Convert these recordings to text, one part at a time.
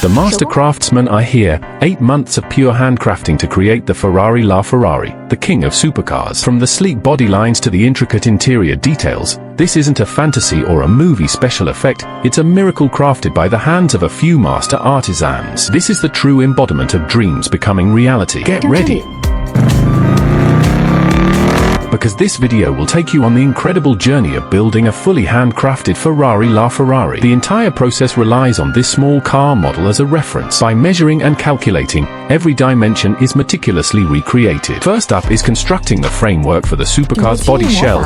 The master craftsmen are here. 8 months of pure handcrafting to create the Ferrari LaFerrari, the king of supercars. From the sleek body lines to the intricate interior details, this isn't a fantasy or a movie special effect, it's a miracle crafted by the hands of a few master artisans. This is the true embodiment of dreams becoming reality. Get ready, because this video will take you on the incredible journey of building a fully handcrafted Ferrari LaFerrari. The entire process relies on this small car model as a reference. By measuring and calculating, every dimension is meticulously recreated. First up is constructing the framework for the supercar's body shell.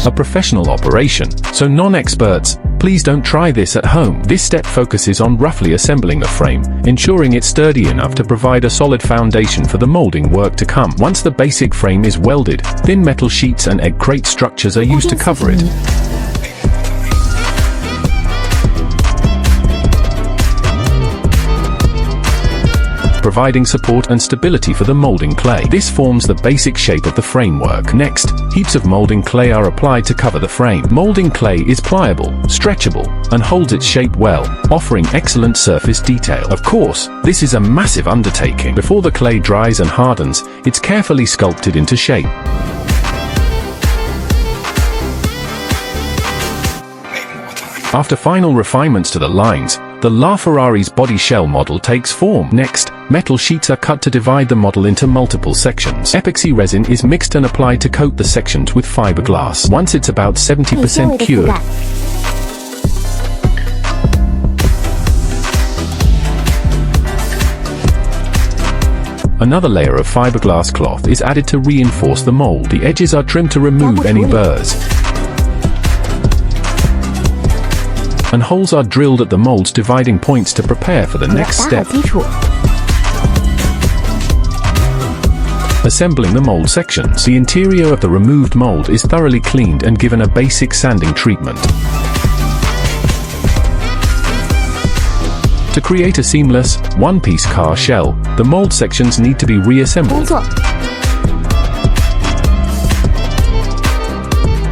A professional operation, so non-experts, please don't try this at home. This step focuses on roughly assembling the frame, ensuring it's sturdy enough to provide a solid foundation for the molding work to come. Once the basic frame is welded, thin metal sheets and egg crate structures are used to cover it, providing support and stability for the molding clay. This forms the basic shape of the framework. Next, heaps of molding clay are applied to cover the frame. Molding clay is pliable, stretchable, and holds its shape well, offering excellent surface detail. Of course, this is a massive undertaking. Before the clay dries and hardens, it's carefully sculpted into shape. After final refinements to the lines, the LaFerrari's body shell model takes form. Next, metal sheets are cut to divide the model into multiple sections. Epoxy resin is mixed and applied to coat the sections with fiberglass. Once it's about 70% cured, another layer of fiberglass cloth is added to reinforce the mold. The edges are trimmed to remove any burrs, and holes are drilled at the mold's dividing points to prepare for the next step, assembling the mold sections. The interior of the removed mold is thoroughly cleaned and given a basic sanding treatment. To create a seamless, one-piece car shell, the mold sections need to be reassembled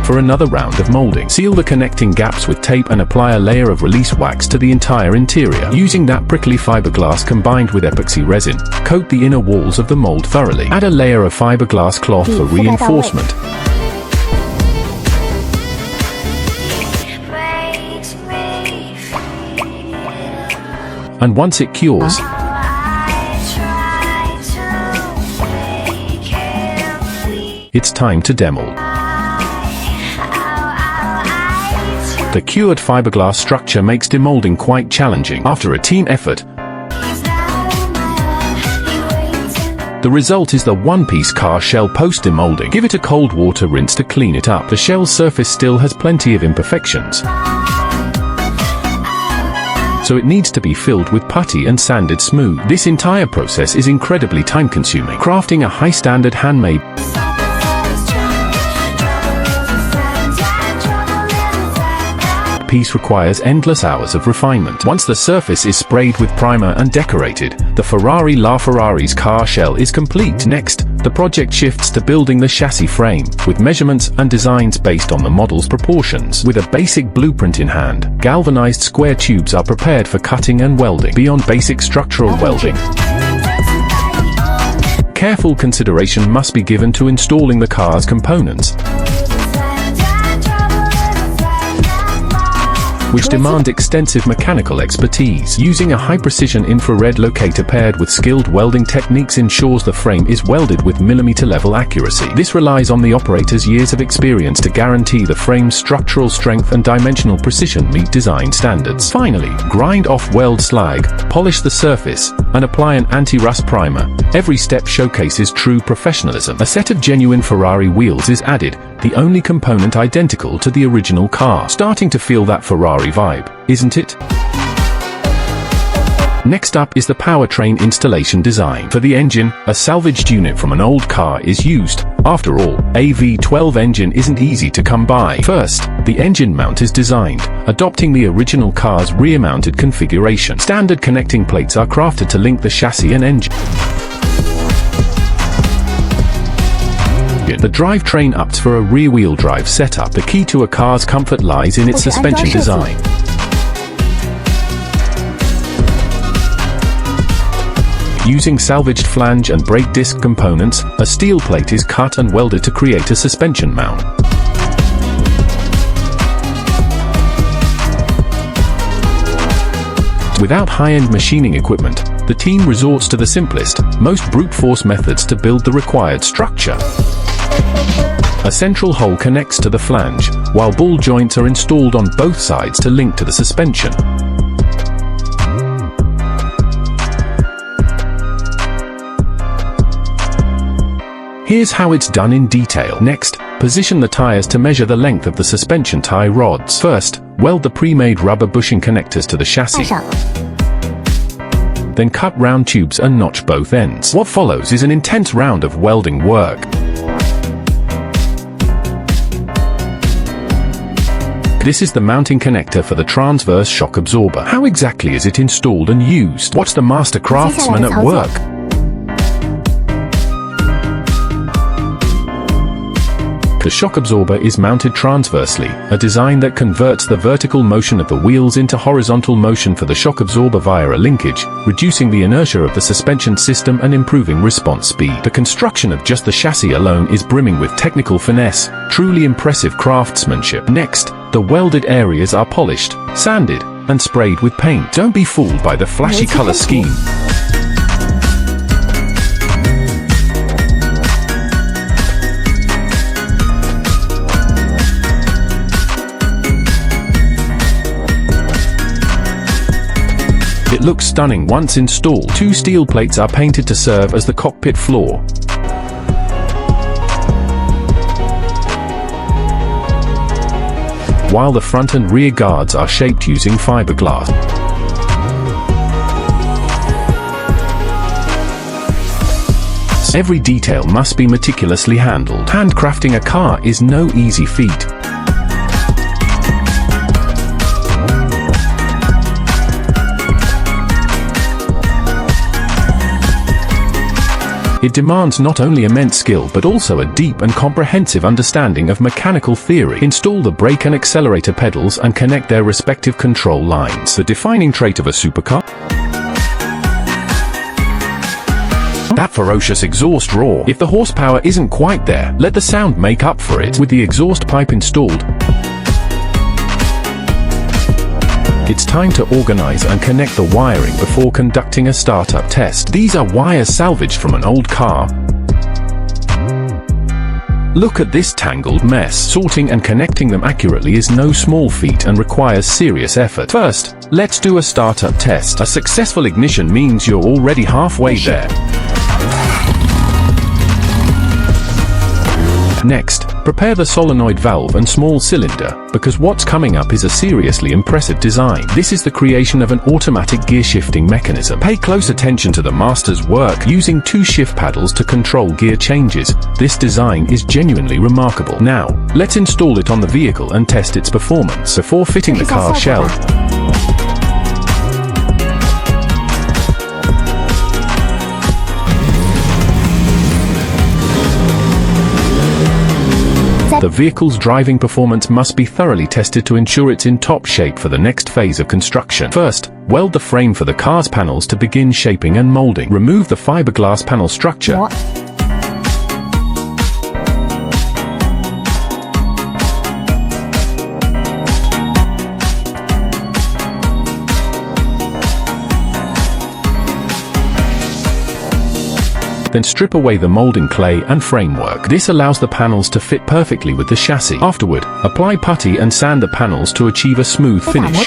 for another round of molding. Seal the connecting gaps with tape and apply a layer of release wax to the entire interior. Using that prickly fiberglass combined with epoxy resin, coat the inner walls of the mold thoroughly. Add a layer of fiberglass cloth for reinforcement. And once it cures, it's time to demold. The cured fiberglass structure makes demolding quite challenging. After a team effort, the result is the one-piece car shell post-demolding. Give it a cold water rinse to clean it up. The shell's surface still has plenty of imperfections, so it needs to be filled with putty and sanded smooth. This entire process is incredibly time-consuming. Crafting a high-standard handmade piece requires endless hours of refinement. Once the surface is sprayed with primer and decorated, the Ferrari LaFerrari's car shell is complete. Next, the project shifts to building the chassis frame, with measurements and designs based on the model's proportions. With a basic blueprint in hand, galvanized square tubes are prepared for cutting and welding. Beyond basic structural welding, careful consideration must be given to installing the car's components, which demand extensive mechanical expertise. Using a high-precision infrared locator paired with skilled welding techniques ensures the frame is welded with millimeter-level accuracy. This relies on the operator's years of experience to guarantee the frame's structural strength and dimensional precision meet design standards. Finally, grind off weld slag, polish the surface, and apply an anti-rust primer. Every step showcases true professionalism. A set of genuine Ferrari wheels is added, the only component identical to the original car. Starting to feel that Ferrari vibe, isn't it? Next up is the powertrain installation design. For the engine, a salvaged unit from an old car is used. After all, a V12 engine isn't easy to come by. First, the engine mount is designed, adopting the original car's rear-mounted configuration. Standard connecting plates are crafted to link the chassis and engine. The drivetrain opts for a rear-wheel drive setup. The key to a car's comfort lies in its suspension design. Using salvaged flange and brake disc components, a steel plate is cut and welded to create a suspension mount. Without high-end machining equipment, the team resorts to the simplest, most brute force methods to build the required structure. A central hole connects to the flange, while ball joints are installed on both sides to link to the suspension. Here's how it's done in detail. Next, position the tires to measure the length of the suspension tie rods. First, weld the pre-made rubber bushing connectors to the chassis. Then cut round tubes and notch both ends. What follows is an intense round of welding work. This is the mounting connector for the transverse shock absorber. How exactly is it installed and used? Watch the master craftsman at work. The shock absorber is mounted transversely, a design that converts the vertical motion of the wheels into horizontal motion for the shock absorber via a linkage, reducing the inertia of the suspension system and improving response speed. The construction of just the chassis alone is brimming with technical finesse, truly impressive craftsmanship. Next, the welded areas are polished, sanded, and sprayed with paint. Don't be fooled by the flashy color scheme. It looks stunning once installed. Two steel plates are painted to serve as the cockpit floor. While the front and rear guards are shaped using fiberglass. Every detail must be meticulously handled. Handcrafting a car is no easy feat. It demands not only immense skill but also a deep and comprehensive understanding of mechanical theory. Install the brake and accelerator pedals and connect their respective control lines. The defining trait of a supercar? That ferocious exhaust roar. If the horsepower isn't quite there, let the sound make up for it. With the exhaust pipe installed, it's time to organize and connect the wiring before conducting a startup test. These are wires salvaged from an old car. Look at this tangled mess. Sorting and connecting them accurately is no small feat and requires serious effort. First, let's do a startup test. A successful ignition means you're already halfway there. Next, prepare the solenoid valve and small cylinder, because what's coming up is a seriously impressive design. This is the creation of an automatic gear shifting mechanism. Pay close attention to the master's work, using two shift paddles to control gear changes. This design is genuinely remarkable. Now, let's install it on the vehicle and test its performance. Before fitting the car shell, the vehicle's driving performance must be thoroughly tested to ensure it's in top shape for the next phase of construction. First, weld the frame for the car's panels to begin shaping and molding. Remove the fiberglass panel structure. Then strip away the molding clay and framework. This allows the panels to fit perfectly with the chassis. Afterward, apply putty and sand the panels to achieve a smooth finish.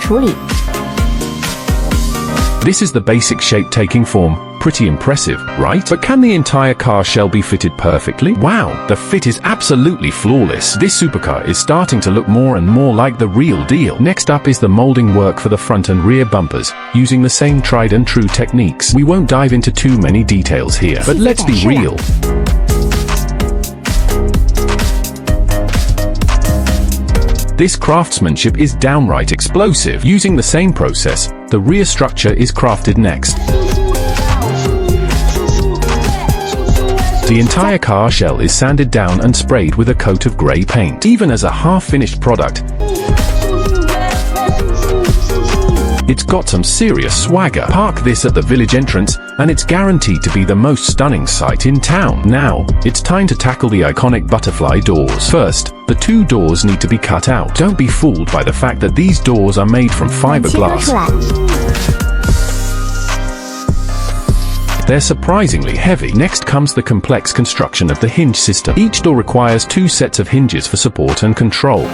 This is the basic shape taking form. Pretty impressive, right? But can the entire car shell be fitted perfectly? Wow, the fit is absolutely flawless. This supercar is starting to look more and more like the real deal. Next up is the molding work for the front and rear bumpers, using the same tried and true techniques. We won't dive into too many details here, but let's be real. This craftsmanship is downright explosive. Using the same process, the rear structure is crafted next. The entire car shell is sanded down and sprayed with a coat of grey paint. Even as a half-finished product, it's got some serious swagger. Park this at the village entrance, and it's guaranteed to be the most stunning sight in town. Now, it's time to tackle the iconic butterfly doors. First, the two doors need to be cut out. Don't be fooled by the fact that these doors are made from fiberglass. They're surprisingly heavy. Next comes the complex construction of the hinge system. Each door requires two sets of hinges for support and control.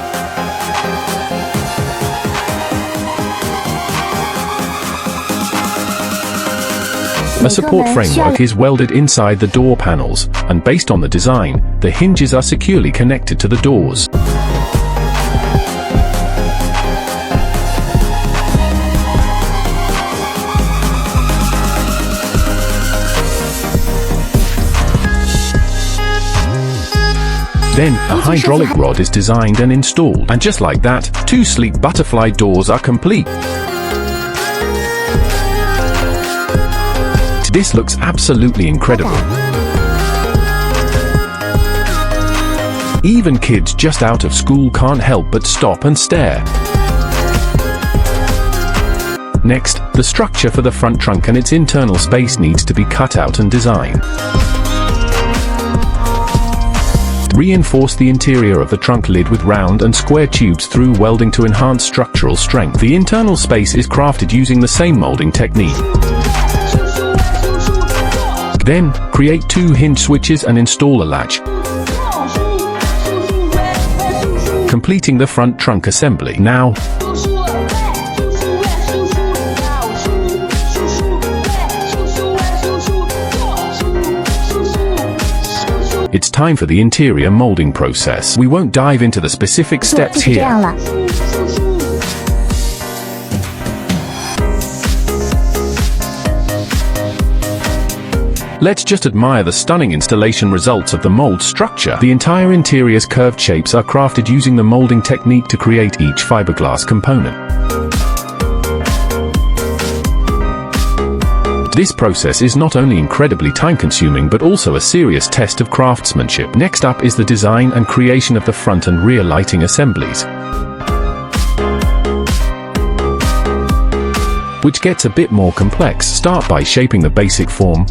A support framework is welded inside the door panels, and based on the design, the hinges are securely connected to the doors. Then, a hydraulic rod is designed and installed, and just like that, two sleek butterfly doors are complete. This looks absolutely incredible. Even kids just out of school can't help but stop and stare. Next, the structure for the front trunk and its internal space needs to be cut out and designed. Reinforce the interior of the trunk lid with round and square tubes through welding to enhance structural strength. The internal space is crafted using the same molding technique. Then, create two hinge switches and install a latch, completing the front trunk assembly. Now, it's time for the interior molding process. We won't dive into the specific steps here. Let's just admire the stunning installation results of the mold structure. The entire interior's curved shapes are crafted using the molding technique to create each fiberglass component. This process is not only incredibly time-consuming but also a serious test of craftsmanship. Next up is the design and creation of the front and rear lighting assemblies, which gets a bit more complex. Start by shaping the basic form.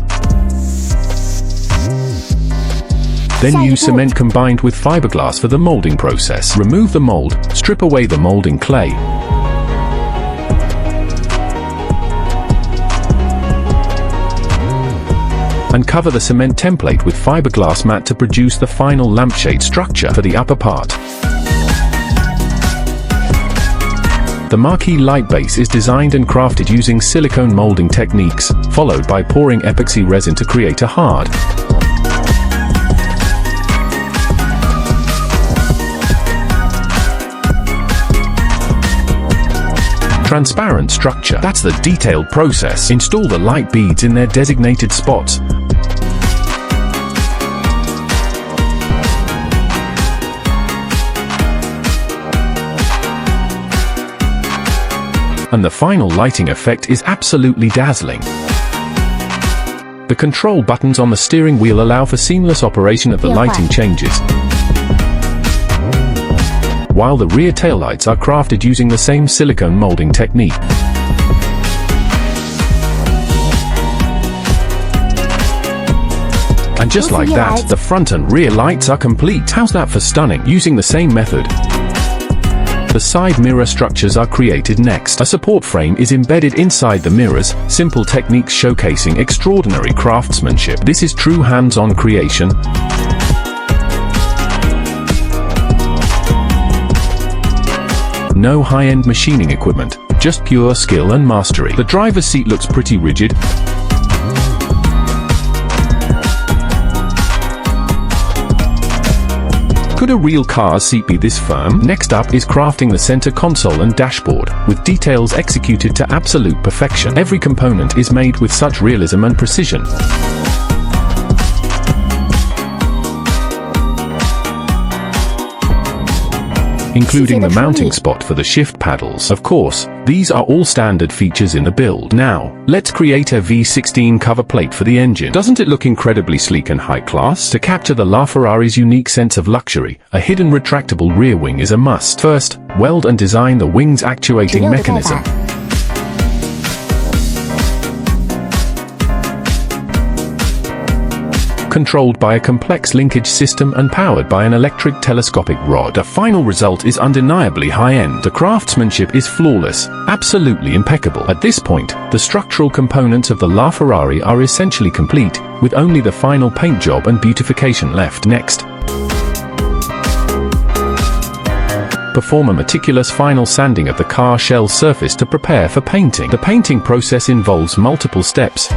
Then use cement combined with fiberglass for the molding process. Remove the mold, strip away the molding clay, and cover the cement template with fiberglass mat to produce the final lampshade structure for the upper part. The marquee light base is designed and crafted using silicone molding techniques, followed by pouring epoxy resin to create a hard, transparent structure. That's the detailed process. Install the light beads in their designated spots. And the final lighting effect is absolutely dazzling. The control buttons on the steering wheel allow for seamless operation of the lighting changes, while the rear taillights are crafted using the same silicone molding technique. And just like that, the front and rear lights are complete. How's that for stunning? Using the same method, the side mirror structures are created next. A support frame is embedded inside the mirrors, simple techniques showcasing extraordinary craftsmanship. This is true hands-on creation. No high-end machining equipment, just pure skill and mastery. The driver's seat looks pretty rigid. Could a real car's seat be this firm? Next up is crafting the center console and dashboard, with details executed to absolute perfection. Every component is made with such realism and precision. including the mounting spot for the shift paddles. Of course, these are all standard features in the build. Now, let's create a V16 cover plate for the engine. Doesn't it look incredibly sleek and high class? To capture the LaFerrari's unique sense of luxury, a hidden retractable rear wing is a must. First, weld and design the wing's actuating mechanism. Controlled by a complex linkage system and powered by an electric telescopic rod. The final result is undeniably high-end. The craftsmanship is flawless, absolutely impeccable. At this point, the structural components of the LaFerrari are essentially complete, with only the final paint job and beautification left. Next, perform a meticulous final sanding of the car shell surface to prepare for painting. The painting process involves multiple steps.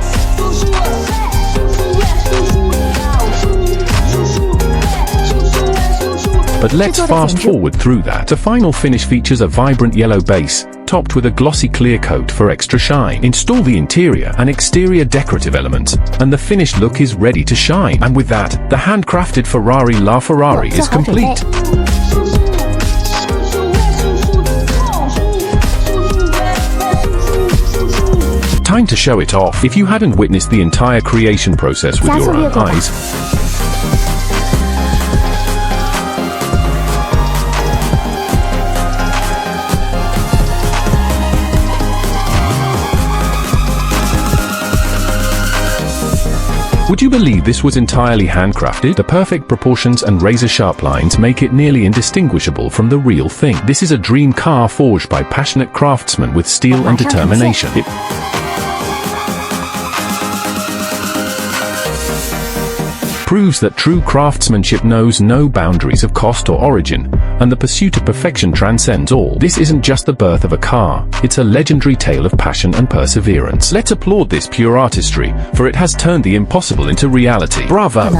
But let's fast forward through that. The final finish features a vibrant yellow base, topped with a glossy clear coat for extra shine. Install the interior and exterior decorative elements, and the finished look is ready to shine. And with that, the handcrafted Ferrari LaFerrari is complete. Time to show it off. If you hadn't witnessed the entire creation process with your own eyes, would you believe this was entirely handcrafted? The perfect proportions and razor-sharp lines make it nearly indistinguishable from the real thing. This is a dream car forged by passionate craftsmen with steel and determination. It proves that true craftsmanship knows no boundaries of cost or origin, and the pursuit of perfection transcends all. This isn't just the birth of a car, it's a legendary tale of passion and perseverance. Let's applaud this pure artistry, for it has turned the impossible into reality. Bravo!